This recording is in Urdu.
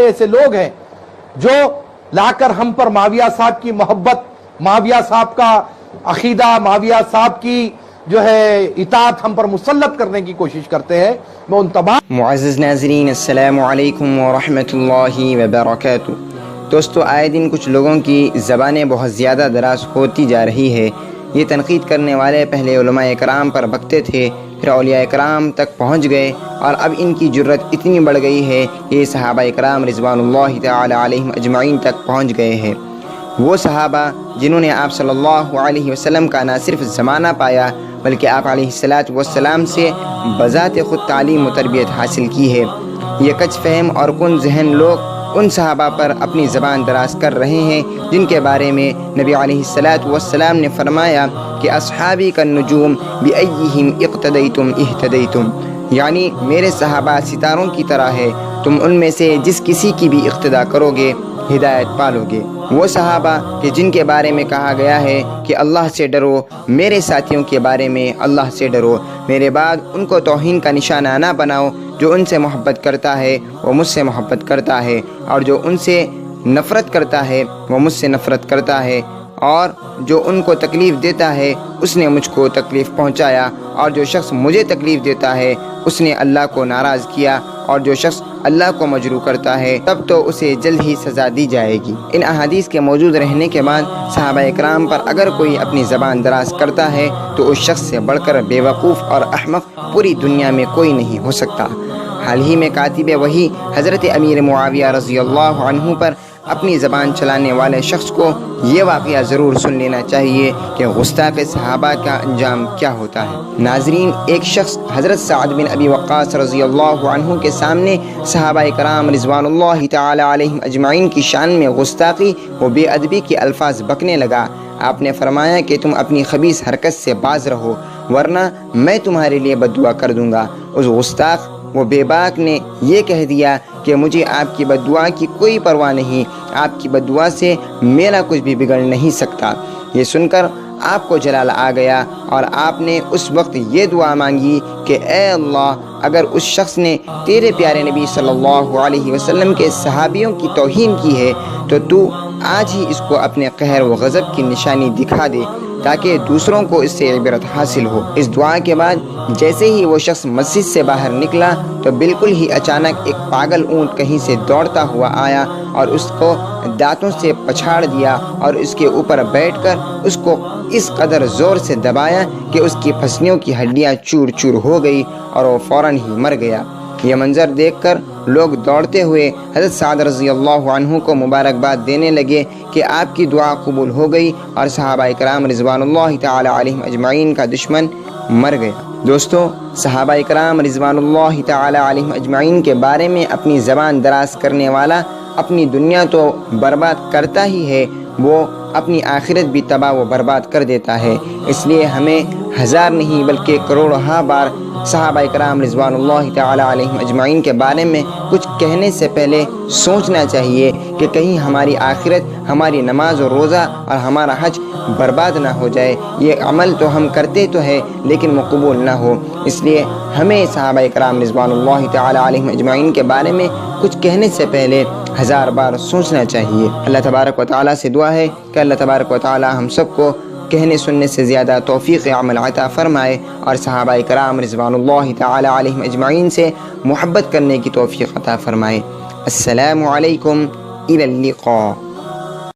ایسے لوگ ہیں جو لا کر ہم پر معاویہ صاحب کی محبت، معاویہ صاحب کا عقیدہ، معاویہ صاحب کی جو ہے اطاعت ہم پر مسلط کرنے کی کوشش کرتے ہیں۔ میں ان تمام معزز ناظرین، السلام علیکم ورحمۃ اللہ وبرکاتہ۔ دوستو، آئے دن کچھ لوگوں کی زبانیں بہت زیادہ دراز ہوتی جا رہی ہے۔ یہ تنقید کرنے والے پہلے علماء کرام پر بکتے تھے، پھر اولیاء کرام تک پہنچ گئے، اور اب ان کی جرت اتنی بڑھ گئی ہے کہ یہ صحابہ کرام رضوان اللہ تعالی علیہم اجمعین تک پہنچ گئے ہیں۔ وہ صحابہ جنہوں نے آپ صلی اللہ علیہ وسلم کا نہ صرف زمانہ پایا بلکہ آپ علیہ السلام سے بذات خود تعلیم و تربیت حاصل کی ہے۔ یہ کچ فہم اور کن ذہن لوگ ان صحابہ پر اپنی زبان دراز کر رہے ہیں جن کے بارے میں نبی علیہ السلام نے فرمایا کہ اصحابی کالنجوم بأیہم اقتدیتم اہتدیتم، یعنی میرے صحابہ ستاروں کی طرح ہے، تم ان میں سے جس کسی کی بھی اقتدا کرو گے ہدایت پالو گے۔ وہ صحابہ کہ جن کے بارے میں کہا گیا ہے کہ اللہ سے ڈرو، میرے ساتھیوں کے بارے میں اللہ سے ڈرو، میرے بعد ان کو توہین کا نشانہ نہ بناؤ، جو ان سے محبت کرتا ہے وہ مجھ سے محبت کرتا ہے، اور جو ان سے نفرت کرتا ہے وہ مجھ سے نفرت کرتا ہے، اور جو ان کو تکلیف دیتا ہے اس نے مجھ کو تکلیف پہنچایا، اور جو شخص مجھے تکلیف دیتا ہے اس نے اللہ کو ناراض کیا، اور جو شخص اللہ کو مجروح کرتا ہے تب تو اسے جلد ہی سزا دی جائے گی۔ ان احادیث کے موجود رہنے کے بعد صحابہ کرام پر اگر کوئی اپنی زبان دراز کرتا ہے تو اس شخص سے بڑھ کر بے وقوف اور احمق پوری دنیا میں کوئی نہیں ہو سکتا۔ حال ہی میں کاتب وحی حضرت امیر معاویہ رضی اللہ عنہ پر اپنی زبان چلانے والے شخص کو یہ واقعہ ضرور سن لینا چاہیے کہ گستاخ صحابہ کا انجام کیا ہوتا ہے۔ ناظرین، ایک شخص حضرت سعد بن ابی وقاص رضی اللہ عنہ کے سامنے صحابہ کرام رضوان اللہ تعالی علیہم اجمعین کی شان میں گستاخی و بے ادبی کے الفاظ بکنے لگا۔ آپ نے فرمایا کہ تم اپنی خبیث حرکت سے باز رہو ورنہ میں تمہارے لیے بد دعا کر دوں گا۔ اس گستاخ وہ بے باک نے یہ کہہ دیا کہ مجھے آپ کی بد دعا کی کوئی پرواہ نہیں، آپ کی بد دعا سے میرا کچھ بھی بگڑ نہیں سکتا۔ یہ سن کر آپ کو جلال آ گیا اور آپ نے اس وقت یہ دعا مانگی کہ اے اللہ، اگر اس شخص نے تیرے پیارے نبی صلی اللہ علیہ وسلم کے صحابیوں کی توہین کی ہے تو آج ہی اس کو اپنے قہر و غضب کی نشانی دکھا دے تاکہ دوسروں کو اس سے عبرت حاصل ہو۔ اس دعا کے بعد جیسے ہی وہ شخص مسجد سے باہر نکلا تو بالکل ہی اچانک ایک پاگل اونٹ کہیں سے دوڑتا ہوا آیا اور اس کو دانتوں سے پچھاڑ دیا اور اس کے اوپر بیٹھ کر اس کو اس قدر زور سے دبایا کہ اس کی پھسلیوں کی ہڈیاں چور چور ہو گئی اور وہ فوراً ہی مر گیا۔ یہ منظر دیکھ کر لوگ دوڑتے ہوئے حضرت سعد رضی اللہ عنہ کو مبارکباد دینے لگے کہ آپ کی دعا قبول ہو گئی اور صحابہ کرام رضوان اللہ تعالی علیہم اجمعین کا دشمن مر گیا۔ دوستو، صحابہ کرام رضوان اللہ تعالی علیہم اجمعین کے بارے میں اپنی زبان دراز کرنے والا اپنی دنیا تو برباد کرتا ہی ہے، وہ اپنی آخرت بھی تباہ و برباد کر دیتا ہے۔ اس لیے ہمیں ہزار نہیں بلکہ کروڑہا بار صحابہ کرام رضوان اللہ تعالی علیہم اجمعین کے بارے میں کچھ کہنے سے پہلے سوچنا چاہیے کہ کہیں ہماری آخرت، ہماری نماز و روزہ اور ہمارا حج برباد نہ ہو جائے۔ یہ عمل تو ہم کرتے تو ہے لیکن وہ قبول نہ ہو، اس لیے ہمیں صحابہ کرام رضوان اللہ تعالی علیہم اجمعین کے بارے میں کچھ کہنے سے پہلے ہزار بار سوچنا چاہیے۔ اللہ تبارک و تعالیٰ سے دعا ہے کہ اللہ تبارک و تعالیٰ ہم سب کو کہنے سننے سے زیادہ توفیق عمل عطا فرمائے اور صحابہ کرام رضوان اللہ تعالی علیہم اجمعین سے محبت کرنے کی توفیق عطا فرمائے۔ السلام علیکم، الی اللقاء۔